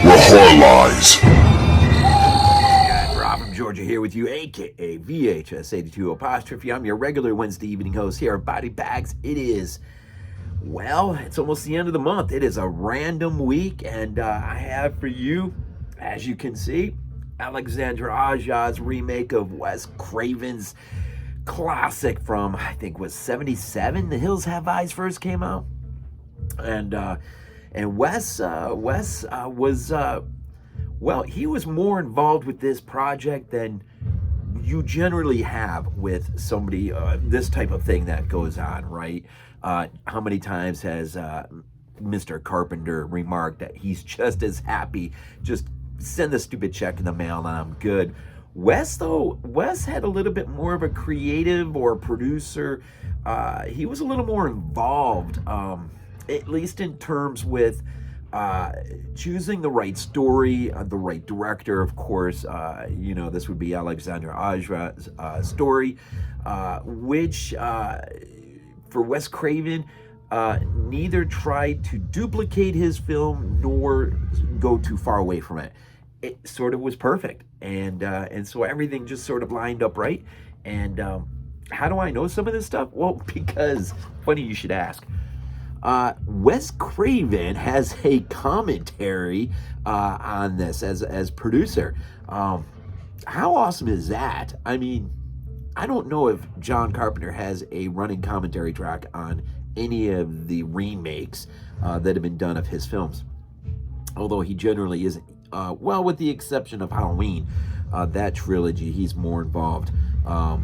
where horror lies. Rob from Georgia here with you, aka VHS82 apostrophe. I'm your regular Wednesday evening host here at BodyBags. It is, well, it's almost the end of the month. It is a random week, and I have for you, as you can see, Alexandre Aja's remake of Wes Craven's classic from, I think, was 77. The Hills Have Eyes first came out, and Wes was well, he was more involved with this project than you generally have with somebody this type of thing that goes on, right? How many times has Mr. Carpenter remarked that he's just as happy, just send the stupid check in the mail and I'm good. Wes had a little bit more of a creative or producer. He was a little more involved, at least in terms with choosing the right story, the right director, of course. This would be Alexandre Aja's story, which for Wes Craven, neither tried to duplicate his film nor go too far away from it. It sort of was perfect, and so everything just sort of lined up right. And how do I know some of this stuff? Well, because, funny you should ask, Wes Craven has a commentary on this as producer. How awesome is that? I mean, I don't know if John Carpenter has a running commentary track on any of the remakes that have been done of his films, although he generally isn't. Well, with the exception of Halloween, that trilogy, he's more involved, a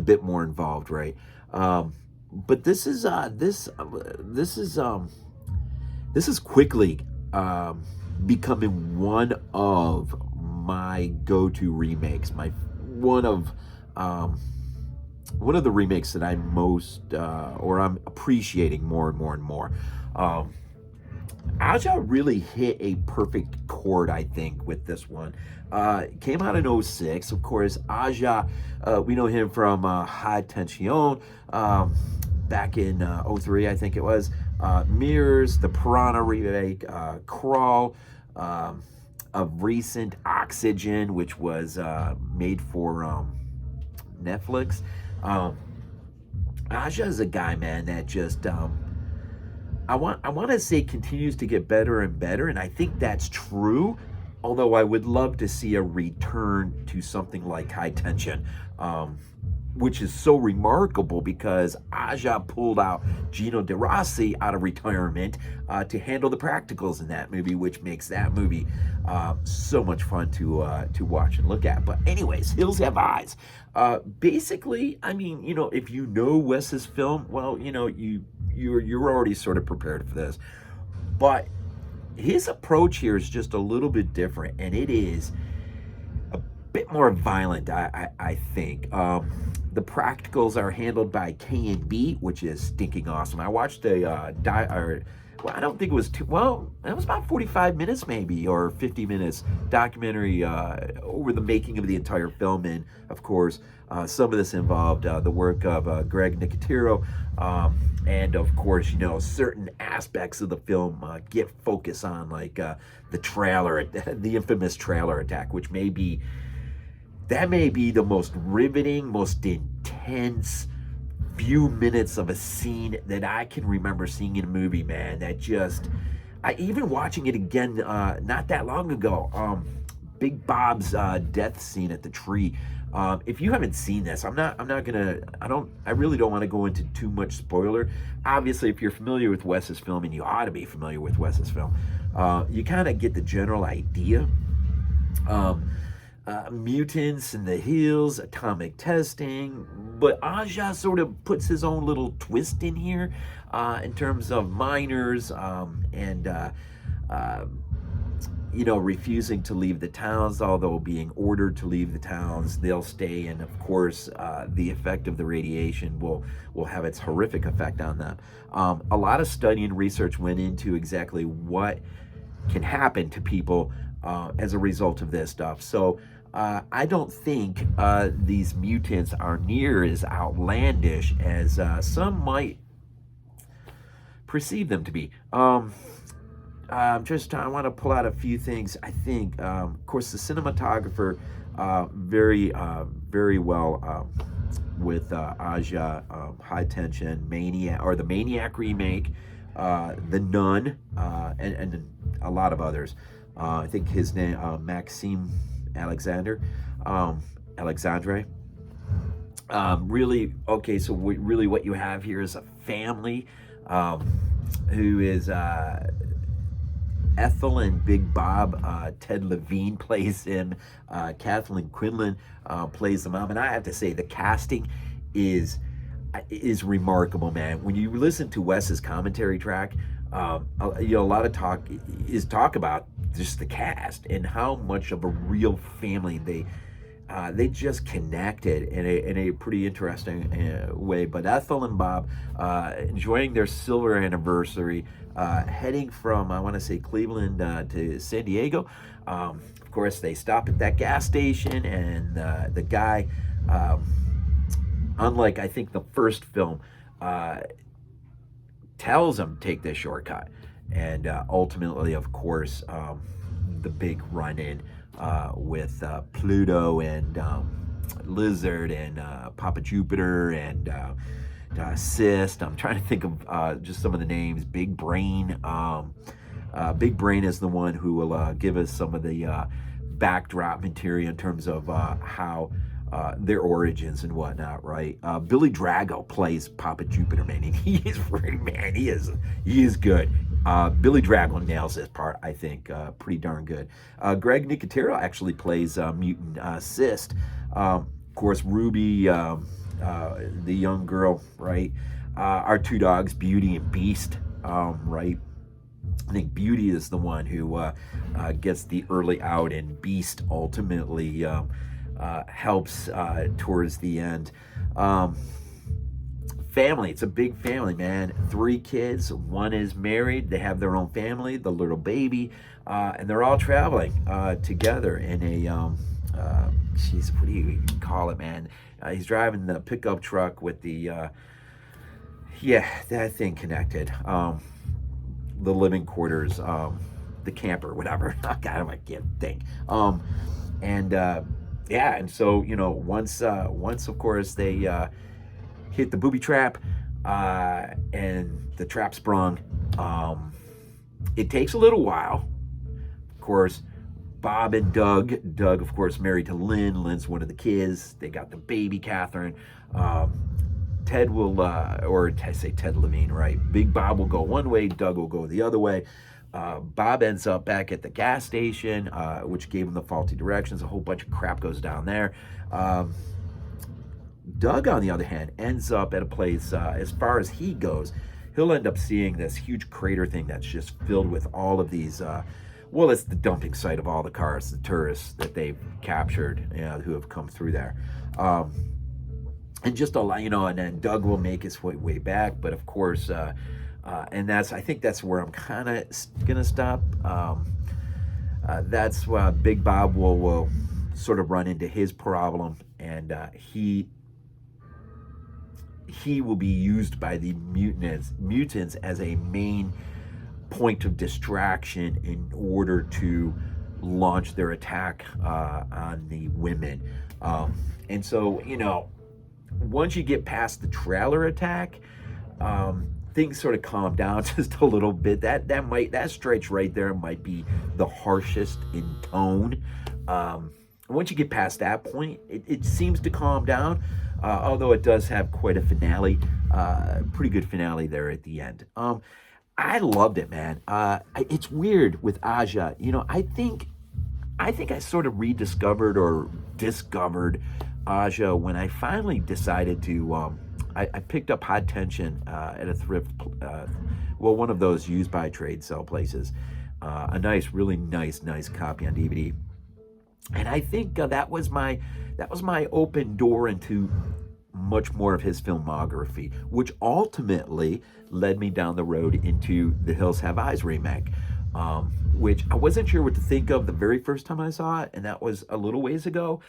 bit more involved, right? But this is quickly becoming one of my go-to remakes. One of the remakes that I'm most I'm appreciating more and more and more. Aja really hit a perfect chord, I think, with this one. Came out in 2006. Of course, Aja, we know him from High Tension, back in 2003, I think it was. Mirrors, the Piranha remake, Crawl, of recent Oxygen, which was made for Netflix. Aja is a guy, man, that just I want to say continues to get better and better, and I think that's true. Although I would love to see a return to something like High Tension, which is so remarkable because Aja pulled out Gino De Rossi out of retirement to handle the practicals in that movie, which makes that movie so much fun to watch and look at. But anyways, Hills Have Eyes. Basically, I mean, if you know Wes's film, well, you're already sort of prepared for this. But his approach here is just a little bit different, and it is a bit more violent, I think. The practicals are handled by K&B, which is stinking awesome. I watched I don't think it was it was about 45 minutes maybe, or 50 minutes documentary over the making of the entire film. And of course, some of this involved the work of Greg Nicotero, and of course, certain aspects of the film get focus on, like the trailer, the infamous trailer attack, which may be the most riveting, most intense few minutes of a scene that I can remember seeing in a movie, man. That just, even watching it again not that long ago, Big Bob's death scene at the tree. If you haven't seen this, I really don't want to go into too much spoiler. Obviously, if you're familiar with Wes's film, and you ought to be familiar with Wes's film, you kind of get the general idea. Mutants in the hills, atomic testing, but Aja sort of puts his own little twist in here in terms of miners and refusing to leave the towns, although being ordered to leave the towns, they'll stay. And of course, the effect of the radiation will have its horrific effect on them. A lot of study and research went into exactly what can happen to people as a result of this stuff. So I don't think these mutants are near as outlandish as some might perceive them to be. I want to pull out a few things. I think, of course, the cinematographer, very well with Aja, High Tension, Maniac, or the Maniac remake, The Nun, and a lot of others. I think his name, Maxime Alexander, Alexandre. Really, okay, so really what you have here is a family who is Ethel and Big Bob. Ted Levine plays him. Kathleen Quinlan plays the mom. And I have to say, the casting is remarkable, man. When you listen to Wes's commentary track, a lot of talk about just the cast and how much of a real family they just connected in a pretty interesting way. But Ethel and Bob enjoying their silver anniversary, heading from, I want to say, Cleveland to San Diego. Of course, they stop at that gas station, and the guy, unlike I think the first film, tells them take this shortcut. And ultimately, of course, the big run-in with Pluto and Lizard and Papa Jupiter and Cyst. I'm trying to think of just some of the names. Big Brain. Big Brain is the one who will give us some of the backdrop material in terms of how their origins and whatnot, right? Billy Drago plays Papa Jupiter, man. He is he is good. Billy Drago nails this part, I think, pretty darn good. Greg Nicotero actually plays mutant Cyst. Of course, Ruby, the young girl, right? Our two dogs, Beauty and Beast, right? I think Beauty is the one who gets the early out, and Beast ultimately helps towards the end. Family, it's a big family, man. 3 kids, one is married, they have their own family, the little baby, and they're all traveling together in a, what do you call it, man? He's driving the pickup truck with the, that thing connected. The living quarters, the camper, whatever. God, I can't think. And so, once of course they hit the booby trap, and the trap sprung, it takes a little while. Of course, Bob and Doug, of course, married to Lynn. Lynn's one of the kids. They got the baby, Catherine. Ted will, or I say Ted Levine, right? Big Bob will go one way, Doug will go the other way. Bob ends up back at the gas station, which gave him the faulty directions. A whole bunch of crap goes down there. Doug, on the other hand, ends up at a place, as far as he goes, he'll end up seeing this huge crater thing that's just filled with all of these, it's the dumping site of all the cars, the tourists that they've captured, who have come through there. And just a lot, and then Doug will make his way back, but of course, and I think that's where I'm kind of gonna stop. That's why Big Bob will sort of run into his problem, and he will be used by the mutants as a main point of distraction in order to launch their attack on the women. And so, once you get past the trailer attack, things sort of calm down just a little bit. That stretch right there might be the harshest in tone. Once you get past that point, it seems to calm down, although it does have quite a finale, pretty good finale there at the end. I loved it, man. It's weird with Aja. I think I sort of rediscovered or discovered Aja when I finally decided to, I picked up High Tension at a thrift, one of those used by trade sale places. A really nice copy on DVD. And I think that was my open door into much more of his filmography, which ultimately led me down the road into The Hills Have Eyes remake, which I wasn't sure what to think of the very first time I saw it, and that was a little ways ago.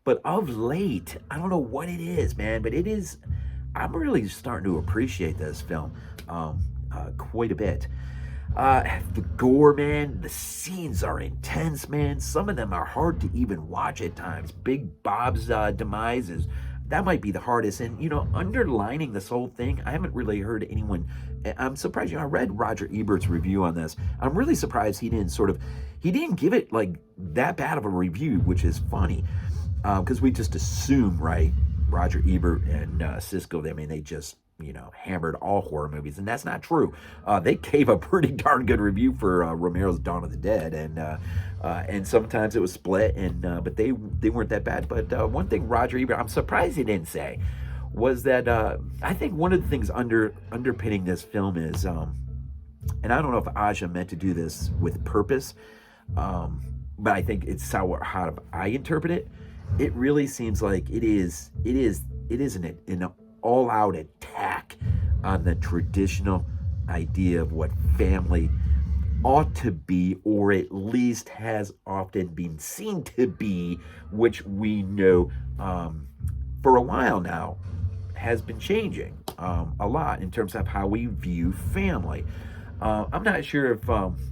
But of late, I don't know what it is, man, but I'm really starting to appreciate this film quite a bit. The gore, man, the scenes are intense, man. Some of them are hard to even watch at times. Big Bob's demise is, that might be the hardest. And, underlining this whole thing, I haven't really heard anyone, I'm surprised, I read Roger Ebert's review on this. I'm really surprised he didn't give it like that bad of a review, which is funny. Because we just assume, right, Roger Ebert and Cisco, they just, hammered all horror movies, and that's not true. They gave a pretty darn good review for Romero's Dawn of the Dead, and sometimes it was split, but they weren't that bad. But one thing Roger Ebert, I'm surprised he didn't say, was that I think one of the things underpinning this film is, and I don't know if Aja meant to do this with purpose, but I think it's how I interpret it. It really seems like it is an all-out attack on the traditional idea of what family ought to be, or at least has often been seen to be, which we know for a while now has been changing a lot in terms of how we view family. I'm not sure if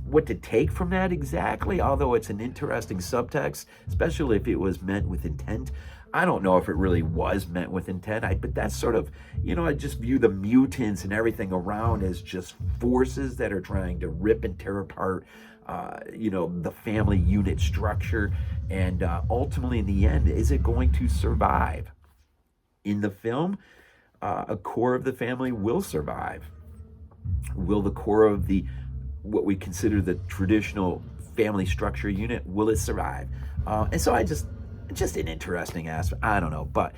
what to take from that exactly, although it's an interesting subtext, especially if it was meant with intent. I don't know if it really was meant with intent, but that's sort of, I just view the mutants and everything around as just forces that are trying to rip and tear apart, the family unit structure. And ultimately, in the end, is it going to survive? In the film, a core of the family will survive. Will the core of what we consider the traditional family structure unit, will it survive? And so just an interesting aspect. I don't know, but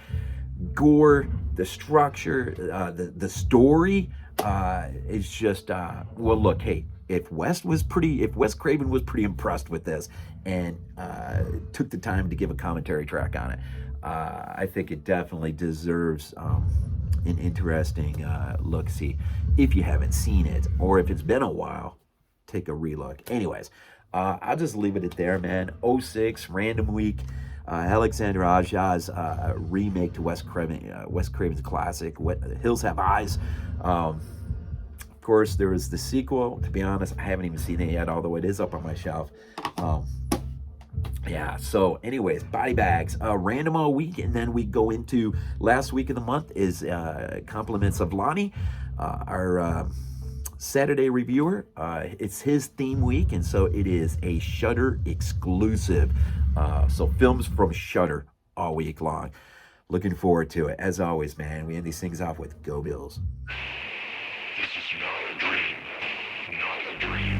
gore, the structure, the story is just well. Look, hey, if Wes Craven was pretty impressed with this and took the time to give a commentary track on it, I think it definitely deserves an interesting look. See, if you haven't seen it, or if it's been a while, take a relook. Anyways, I'll just leave it at there, man. 06 random week. Alexandre Aja's remake to Wes Craven's classic, Hills Have Eyes. Of course, there was the sequel. To be honest, I haven't even seen it yet, although it is up on my shelf. Yeah, so anyways, Body Bags, random all week, and then we go into last week of the month is Compliments of Lonnie, our Saturday reviewer. It's his theme week, and so it is a Shudder exclusive. So films from Shudder all week long. Looking forward to it. As always, man, we end these things off with Go Bills. This is not a dream. Not a dream.